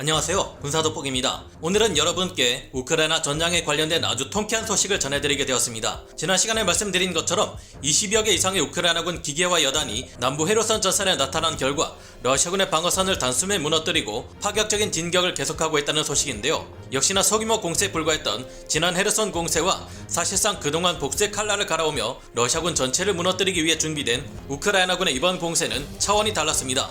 안녕하세요, 군사돋보기입니다. 오늘은 여러분께 우크라이나 전장에 관련된 아주 통쾌한 소식을 전해드리게 되었습니다. 지난 시간에 말씀드린 것처럼 20여 개 이상의 우크라이나군 기계와 여단이 남부 헤르손 전선에 나타난 결과 러시아군의 방어선을 단숨에 무너뜨리고 파격적인 진격을 계속하고 있다는 소식인데요. 역시나 소규모 공세에 불과했던 지난 헤르손 공세와 사실상 그동안 복수의 칼날을 갈아오며 러시아군 전체를 무너뜨리기 위해 준비된 우크라이나군의 이번 공세는 차원이 달랐습니다.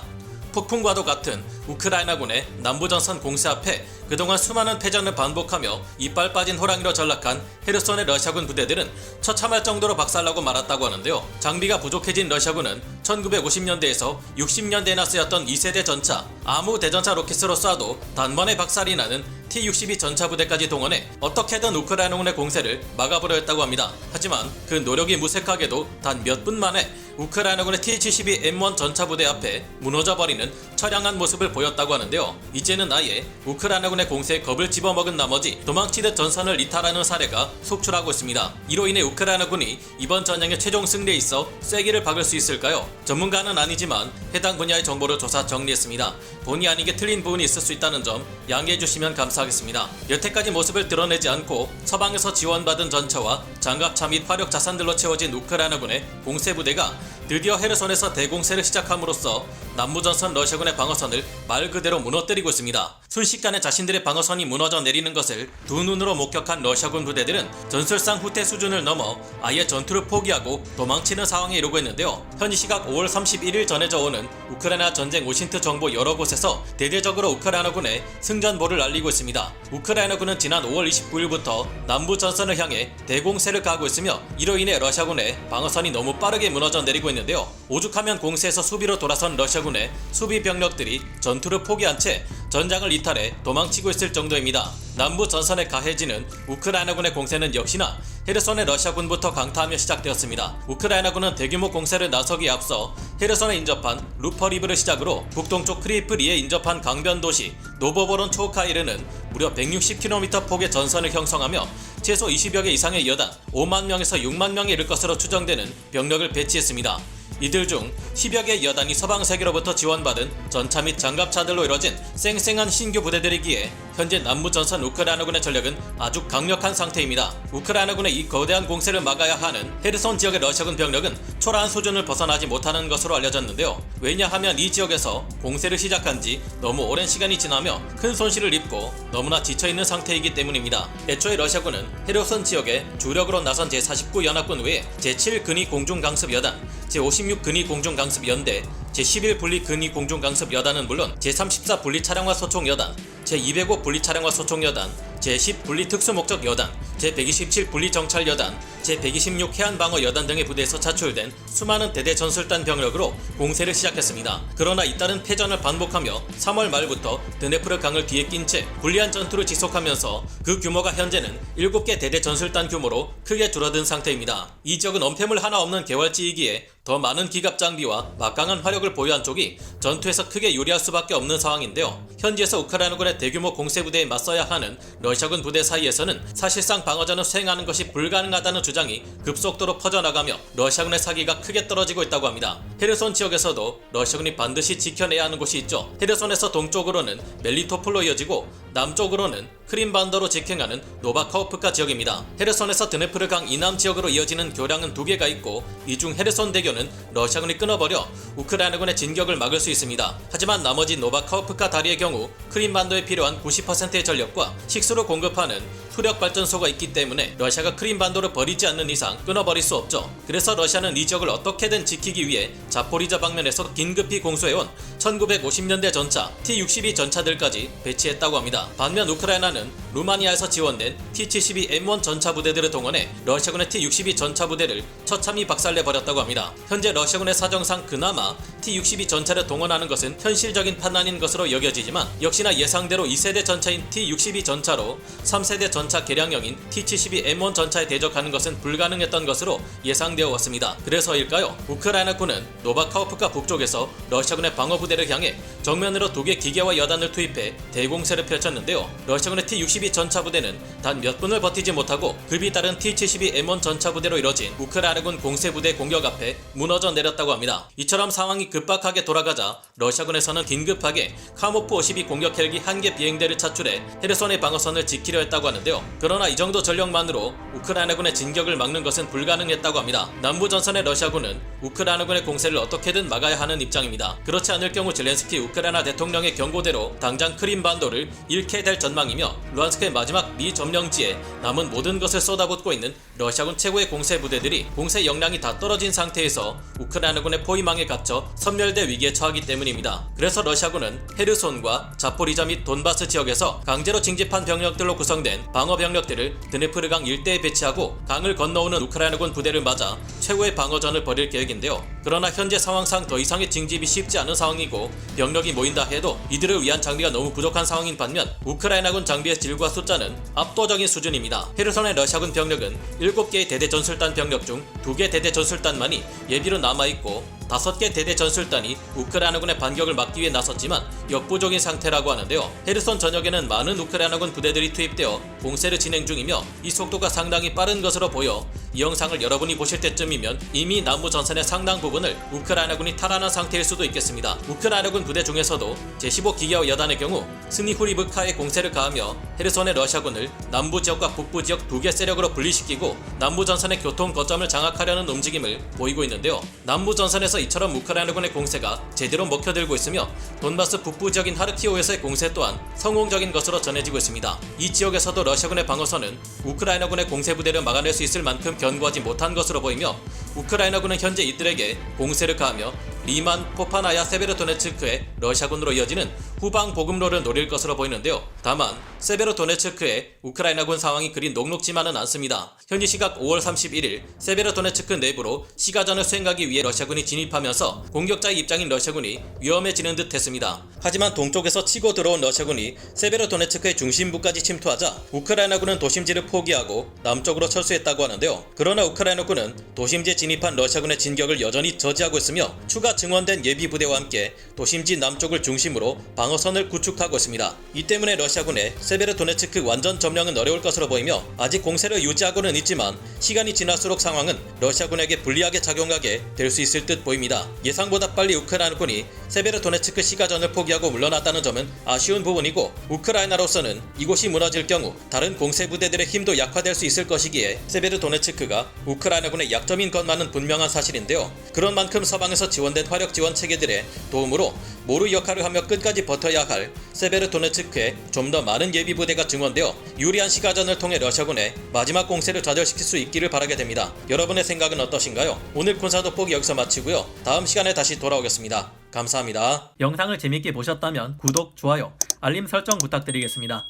폭풍과도 같은 우크라이나군의 남부전선 공세 앞에 그동안 수많은 패전을 반복하며 이빨 빠진 호랑이로 전락한 헤르손의 러시아군 부대들은 처참할 정도로 박살나고 말았다고 하는데요. 장비가 부족해진 러시아군은 1950년대에서 60년대에나 쓰였던 2세대 전차, 아무 대전차 로켓으로 쏴도 단번에 박살이 나는 T-62 전차부대까지 동원해 어떻게든 우크라이나군의 공세를 막아보려 했다고 합니다. 하지만 그 노력이 무색하게도 단 몇 분 만에 우크라이나군의 T-72M1 전차부대 앞에 무너져버리는 처량한 모습을 보였다고 하는데요. 이제는 아예 우크라이나군의 공세에 겁을 집어먹은 나머지 도망치듯 전선을 이탈하는 사례가 속출하고 있습니다. 이로 인해 우크라이나군이 이번 전쟁의 최종 승리에 있어 쐐기를 박을 수 있을까요? 전문가는 아니지만 해당 분야의 정보를 조사 정리했습니다. 본의 아니게 틀린 부분이 있을 수 있다는 점 양해해 주시면 감사하겠습니다. 여태까지 모습을 드러내지 않고 서방에서 지원받은 전차와 장갑차 및 화력 자산들로 채워진 우크라이나군의 공세부대가 드디어 헤르손에서 대공세를 시작함으로써 남부전선 러시아군의 방어선을 말 그대로 무너뜨리고 있습니다. 순식간에 자신들의 방어선이 무너져 내리는 것을 두 눈으로 목격한 러시아군 부대들은 전술상 후퇴 수준을 넘어 아예 전투를 포기하고 도망치는 상황에 이르고 있는데요. 현지 시각 5월 31일 전해져 오는 우크라이나 전쟁 오신트 정보 여러 곳에서 대대적으로 우크라이나군의 승전보를 알리고 있습니다. 우크라이나군은 지난 5월 29일부터 남부전선을 향해 대공세를 가하고 있으며 이로 인해 러시아군의 방어선이 너무 빠르게 무너져 내리고 있는데요. 오죽하면 공세에서 수비로 돌아선 러시아군의 수비 병력들이 전투를 포기한 채 전장을 이탈해 도망치고 있을 정도입니다. 남부 전선에 가해지는 우크라이나군의 공세는 역시나 헤르손의 러시아군부터 강타하며 시작되었습니다. 우크라이나군은 대규모 공세를 나서기에 앞서 헤르손에 인접한 루퍼리브를 시작으로 북동쪽 크리프리에 인접한 강변 도시 노보보론초카이르는 무려 160km 폭의 전선을 형성하며 최소 20여 개 이상의 여단 5만 명에서 6만 명에 이를 것으로 추정되는 병력을 배치했습니다. 이들 중 10여 개의 여단이 서방 세계로부터 지원받은 전차 및 장갑차들로 이뤄진 쌩쌩한 신규 부대들이기에 현재 남부전선 우크라이나군의 전력은 아주 강력한 상태입니다. 우크라이나군의 이 거대한 공세를 막아야 하는 헤르손 지역의 러시아군 병력은 초라한 수준을 벗어나지 못하는 것으로 알려졌는데요. 왜냐하면 이 지역에서 공세를 시작한 지 너무 오랜 시간이 지나며 큰 손실을 입고 너무나 지쳐있는 상태이기 때문입니다. 애초에 러시아군은 헤르손 지역에 주력으로 나선 제49연합군 외에 제7근위공중강습여단, 제56근위공중강습연대, 제11분리근위공중강습여단은 물론 제34분리차량화 소총여단, 제205 분리차량화 소총여단, 제10분리특수목적여단, 제127분리정찰여단, 제126 해안방어여단 등의 부대에서 차출된 수많은 대대 전술단 병력으로 공세를 시작했습니다. 그러나 잇따른 패전을 반복하며 3월 말부터 드네프르 강을 뒤에 낀 채 불리한 전투를 지속하면서 그 규모가 현재는 7개 대대 전술단 규모로 크게 줄어든 상태입니다. 이 지역은 언패물 하나 없는 개활지이기에 더 많은 기갑 장비와 막강한 화력을 보유한 쪽이 전투에서 크게 유리할 수밖에 없는 상황인데요. 현지에서 우크라이나군의 대규모 공세부대에 맞서야 하는 러시아군 부대 사이에서는 사실상 방어전을 수행하는 것이 불가능하다는 주장이 급속도로 퍼져나가며 러시아군의 사기가 크게 떨어지고 있다고 합니다. 헤르손 지역에서도 러시아군이 반드시 지켜내야 하는 곳이 있죠. 헤르손에서 동쪽으로는 멜리토폴로 이어지고 남쪽으로는 크림반도로 직행하는 노바카호프카 지역입니다. 헤르손에서 드네프르 강 이남 지역으로 이어지는 교량은 2개가 있고 이 중 헤르손 대교는 러시아군이 끊어버려 우크라이나군의 진격을 막을 수 있습니다. 하지만 나머지 노바카호프카 다리의 경우 크림반도에 필요한 90%의 전력과 식수를 공급하는 수력발전소가 있기 때문에 러시아가 크림반도를 버리지 않는 이상 끊어버릴 수 없죠. 그래서 러시아는 이 지역을 어떻게든 지키기 위해 자포리자 방면에서 긴급히 공수해온 1950년대 전차 T-62 전차들까지 배치했다고 합니다. 반면 우크라이나는 루마니아에서 지원된 T-72M1 전차 부대들을 동원해 러시아군의 T-62 전차 부대를 처참히 박살내버렸다고 합니다. 현재 러시아군의 사정상 그나마 T-62 전차를 동원하는 것은 현실적인 판단인 것으로 여겨지지만 역시나 예상대로 2세대 전차인 T-62 전차로 3세대 전차 개량형인 T-72M1 전차에 대적하는 것은 불가능했던 것으로 예상되어 왔습니다. 그래서일까요? 우크라이나군은 노바카호프카 북쪽에서 러시아군의 방어부대를 향해 정면으로 2개 기계와 여단을 투입해 대공세를 펼쳤는데요. 러시아군의 T-62 T-72 전차부대는 단 몇 분을 버티지 못하고 급이 따른 T-72M1 전차부대로 이뤄진 우크라이나군 공세부대 공격 앞에 무너져 내렸다고 합니다. 이처럼 상황이 급박하게 돌아가자 러시아군에서는 긴급하게 카모프 52 공격 헬기 1개 비행대를 차출해 헤르손의 방어선을 지키려 했다고 하는데요. 그러나 이 정도 전력만으로 우크라이나군의 진격을 막는 것은 불가능했다고 합니다. 남부 전선의 러시아군은 우크라이나군의 공세를 어떻게든 막아야 하는 입장입니다. 그렇지 않을 경우 젤렌스키 우크라이나 대통령의 경고대로 당장 크림반도를 잃게 될 전망이며 루안스크의 마지막 미 점령지에 남은 모든 것을 쏟아붓고 있는 러시아군 최고의 공세 부대들이 공세 역량이 다 떨어진 상태에서 우크라이나군의 포위망에 갇혀 섬멸대 위기에 처하기 때문입니다. 그래서 러시아군은 헤르손과 자포리자 및 돈바스 지역에서 강제로 징집한 병력들로 구성된 방어 병력들을 드네프르강 일대에 배치하고 강을 건너오는 우크라이나군 부대를 맞아 최고의 방어전을 벌일 계획인데요. 그러나 현재 상황상 더 이상의 징집이 쉽지 않은 상황이고 병력이 모인다 해도 이들을 위한 장비가 너무 부족한 상황인 반면 우크라이나군 장비의 질과 숫자는 압도적인 수준입니다. 헤르손의 러시아군 병력은 7개의 대대 전술단 병력 중 2개 대대 전술단만이 예비로 남아있고 5개 대대 전술단이 우크라이나군의 반격을 막기 위해 나섰지만 역부족인 상태라고 하는데요. 헤르손 전역에는 많은 우크라이나군 부대들이 투입되어 공세를 진행 중이며 이 속도가 상당히 빠른 것으로 보여 이 영상을 여러분이 보실 때쯤이면 이미 남부 전선의 상당 부분을 우크라이나군이 탈환한 상태일 수도 있겠습니다. 우크라이나군 부대 중에서도 제15기계화 여단의 경우 스니후리브카의 공세를 가하며 헤르손의 러시아군을 남부 지역과 북부 지역 2개 세력으로 분리시키고 남부 전선의 교통 거점을 장악하려는 움직임을 보이고 있는데요. 남부 전선에서 이처럼 우크라이나군의 공세가 제대로 먹혀들고 있으며 돈바스 북부 지역인 하르키오에서의 공세 또한 성공적인 것으로 전해지고 있습니다. 이 지역에서도 러시아군의 방어선은 우크라이나군의 공세부대를 막아낼 수 있을 만큼 견고하지 못한 것으로 보이며 우크라이나군은 현재 이들에게 공세를 가하며 리만, 포파나야, 세베르도네츠크의 러시아군으로 이어지는 후방 보급로를 노릴 것으로 보이는데요. 다만 세베르도네츠크의 우크라이나군 상황이 그리 녹록지만은 않습니다. 현지 시각 5월 31일 세베르도네츠크 내부로 시가전을 수행하기 위해 러시아군이 진입하면서 공격자의 입장인 러시아군이 위험해지는 듯 했습니다. 하지만 동쪽에서 치고 들어온 러시아군이 세베르도네츠크의 중심부까지 침투하자 우크라이나군은 도심지를 포기하고 남쪽으로 철수했다고 하는데요. 그러나 우크라이나군은 도심지에 진입한 러시아군의 진격을 여전히 저지하고 있으며 추가 증원된 예비부대와 함께 도심지 남쪽을 중심으로 방어선을 구축하고 있습니다. 이 때문에 러시아군의 세베르도네츠크 완전 점령은 어려울 것으로 보이며 아직 공세를 유지하고는 있지만 시간이 지날수록 상황은 러시아군에게 불리하게 작용하게 될 수 있을 듯 보입니다. 예상보다 빨리 우크라이나군이 세베르도네츠크 시가전을 포기하고 물러났다는 점은 아쉬운 부분이고 우크라이나로서는 이곳이 무너질 경우 다른 공세부대들의 힘도 약화될 수 있을 것이기에 세베르도네츠크가 우크라이나군의 약점인 것만은 분명한 사실인데요. 그런 만큼 서방에서 지원된 화력 지원 체계들의 도움으로 모루 역할을 하며 끝까지 버텨야 할 세베르도네츠크에 좀 더 많은 예비부대가 증원되어 유리한 시가전을 통해 러시아군의 마지막 공세를 좌절시킬 수 있기를 바라게 됩니다. 여러분의 생각은 어떠신가요? 오늘 군사 돋보기 여기서 마치고요. 다음 시간에 다시 돌아오겠습니다. 감사합니다. 영상을 재밌게 보셨다면 구독, 좋아요, 알림 설정 부탁드리겠습니다.